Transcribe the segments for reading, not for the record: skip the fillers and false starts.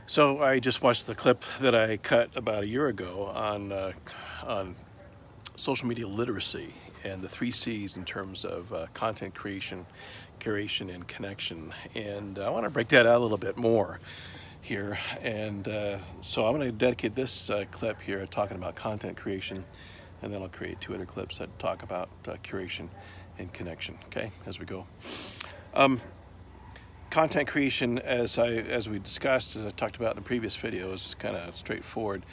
So I just watched the clip that I cut about a year ago on social media literacy and the three C's in terms of content creation, curation, and connection. And I want to break that out a little bit more here. And so I'm going to dedicate this clip here talking about content creation, and then I'll create two other clips that talk about curation and connection. Okay, as we go. Content creation, as we discussed, as I talked about in the previous video, is kind of straightforward.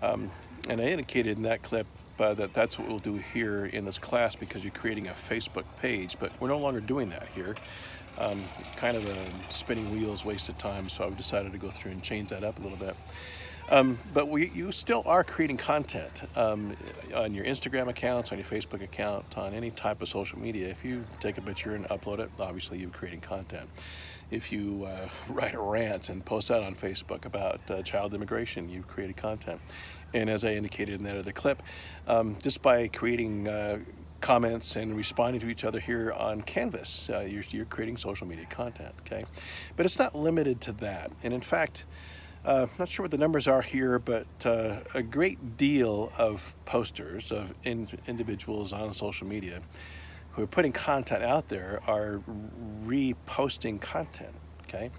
And I indicated in that clip that's what we'll do here in this class, because you're creating a Facebook page, but we're no longer doing that here. Kind of a spinning wheels, wasted time, so I've decided to go through and change that up a little bit. But you still are creating content on your Instagram accounts, on your Facebook account, on any type of social media. If you take a picture and upload it, obviously you're creating content. If you write a rant and post that on Facebook about child immigration, you've created content. And as I indicated in that other clip, just by creating comments and responding to each other here on Canvas, you're creating social media content, okay? But it's not limited to that. And in fact, I'm not sure what the numbers are here, but a great deal of posters, of individuals on social media who are putting content out there are reposting content, okay?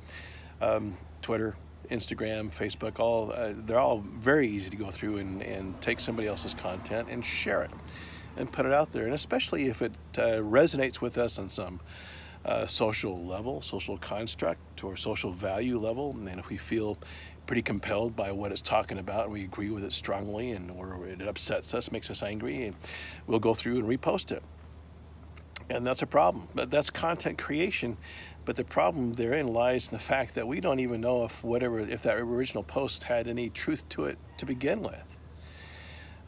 Twitter, Instagram, Facebook, they're all very easy to go through and take somebody else's content and share it and put it out there. And especially if it resonates with us on some social level, social construct, or social value level, and if we feel pretty compelled by what it's talking about and we agree with it strongly, or it upsets us, makes us angry, and we'll go through and repost it. And that's a problem. But that's content creation. But the problem therein lies in the fact that we don't even know if that original post had any truth to it to begin with.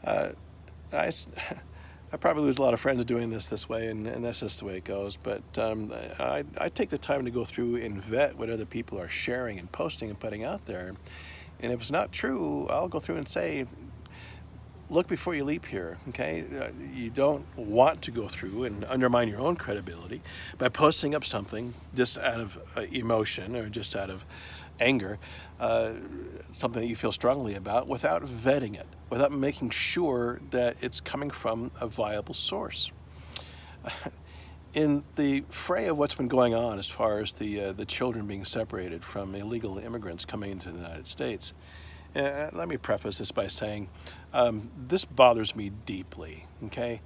I probably lose a lot of friends doing this way, and that's just the way it goes. But I take the time to go through and vet what other people are sharing and posting and putting out there. And if it's not true, I'll go through and say, look before you leap here, okay? You don't want to go through and undermine your own credibility by posting up something just out of emotion or just out of anger, something that you feel strongly about, without vetting it, without making sure that it's coming from a viable source. In the fray of what's been going on as far as the children being separated from illegal immigrants coming into the United States, let me preface this by saying this bothers me deeply, okay?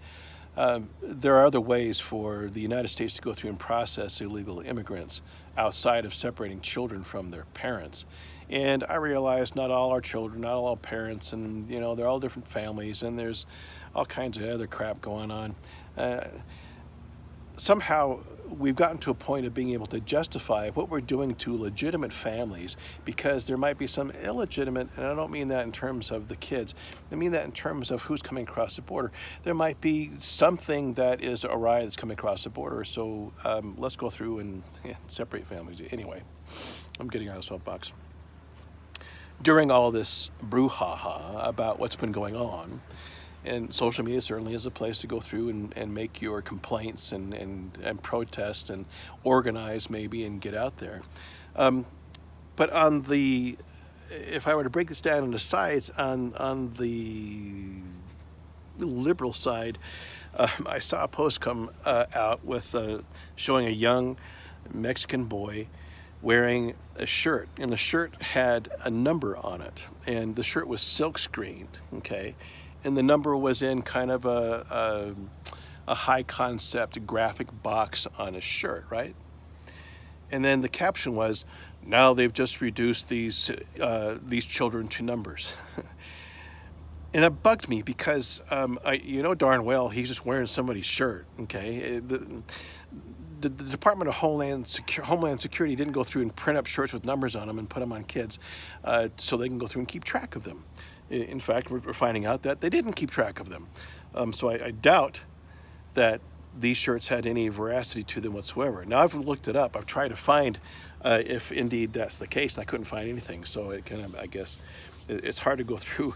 There are other ways for the United States to go through and process illegal immigrants outside of separating children from their parents. And I realize not all are children, not all are parents, and they're all different families, and there's all kinds of other crap going on. Somehow we've gotten to a point of being able to justify what we're doing to legitimate families, because there might be some illegitimate, and I don't mean that in terms of the kids, I mean that in terms of who's coming across the border. There might be something that is awry that's coming across the border, so let's go through and separate families. Anyway, I'm getting out of the soapbox. During all this brouhaha about what's been going on, and social media certainly is a place to go through and make your complaints and protest and organize maybe and get out there. But if I were to break this down into sides, on the liberal side, I saw a post come out with showing a young Mexican boy wearing a shirt, and the shirt had a number on it, and the shirt was silk screened, okay? And the number was in kind of a high concept graphic box on his shirt, right? And then the caption was, "Now they've just reduced these children to numbers." And that bugged me, because darn well he's just wearing somebody's shirt, okay? The Department of Homeland Security didn't go through and print up shirts with numbers on them and put them on kids so they can go through and keep track of them. In fact, we're finding out that they didn't keep track of them. So I doubt that these shirts had any veracity to them whatsoever. Now, I've looked it up. I've tried to find if indeed that's the case, and I couldn't find anything. So it kind of, I guess, it's hard to go through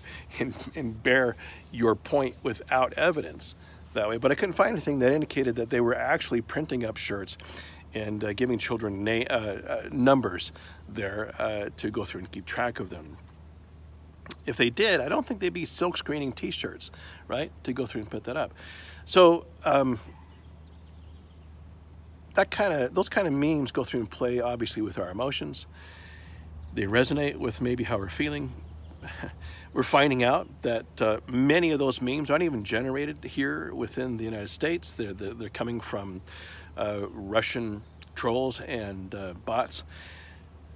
and bear your point without evidence that way. But I couldn't find anything that indicated that they were actually printing up shirts and giving children numbers there to go through and keep track of them. If they did, I don't think they'd be silk screening T-shirts, right, to go through and put that up. So those kind of memes go through and play obviously with our emotions. They resonate with maybe how we're feeling. We're finding out that many of those memes aren't even generated here within the United States. They're coming from Russian trolls and bots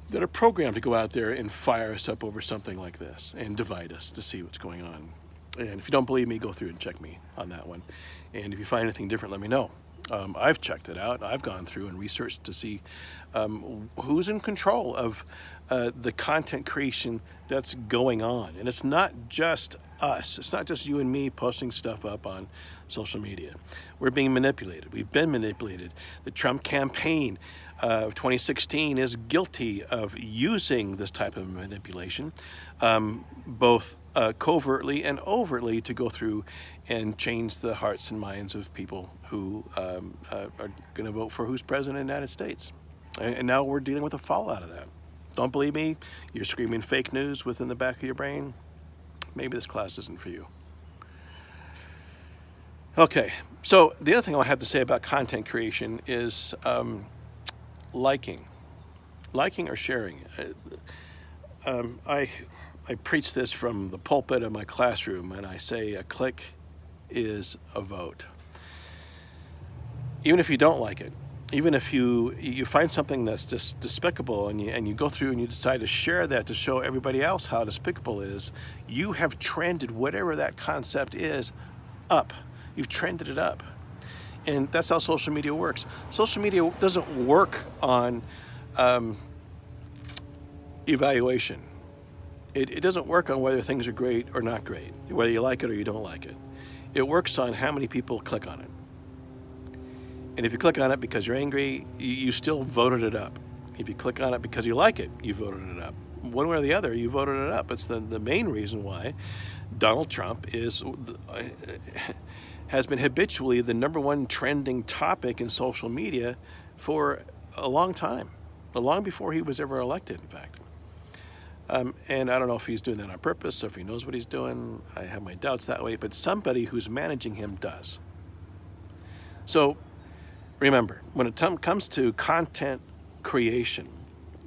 that are programmed to go out there and fire us up over something like this and divide us to see what's going on. And if you don't believe me, go through and check me on that one. And if you find anything different, let me know. I've checked it out. I've gone through and researched to see who's in control of the content creation that's going on. And it's not just us. It's not just you and me posting stuff up on social media. We're being manipulated. We've been manipulated. The Trump campaign of 2016 is guilty of using this type of manipulation, both covertly and overtly, to go through and change the hearts and minds of people who are going to vote for who's president of the United States. And now we're dealing with the fallout of that. Don't believe me? You're screaming fake news within the back of your brain? Maybe this class isn't for you. Okay, so the other thing I'll have to say about content creation is liking or sharing. I preach this from the pulpit of my classroom, and I say a click is a vote. Even if you don't like it, even if you find something that's just despicable and you go through and you decide to share that to show everybody else how despicable it is, you have trended whatever that concept is up. You've trended it up. And that's how social media works. Social media doesn't work on evaluation. It doesn't work on whether things are great or not great, whether you like it or you don't like it. It works on how many people click on it. And if you click on it because you're angry, you still voted it up. If you click on it because you like it, you voted it up. One way or the other, you voted it up. It's the main reason why Donald Trump has been habitually the #1 trending topic in social media for a long time, long before he was ever elected, in fact. And I don't know if he's doing that on purpose or if he knows what he's doing. I have my doubts that way, but somebody who's managing him does. So remember, when it comes to content creation,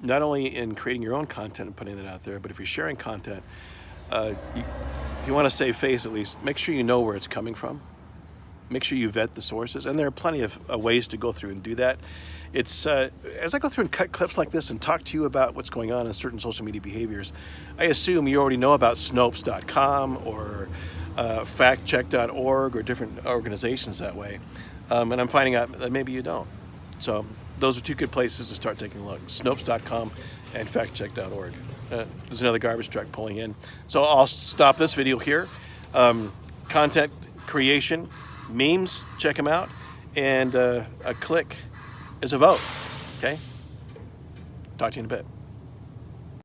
not only in creating your own content and putting it out there, but if you're sharing content, if you want to save face at least, make sure you know where it's coming from. Make sure you vet the sources, and there are plenty of ways to go through and do that. It's as I go through and cut clips like this and talk to you about what's going on in certain social media behaviors, I assume you already know about Snopes.com or factcheck.org or different organizations that way, and I'm finding out that maybe you don't. So those are two good places to start taking a look: Snopes.com and factcheck.org. There's another garbage truck pulling in. So I'll stop this video here. Content creation, memes, check them out, and a click is a vote. Okay? Talk to you in a bit.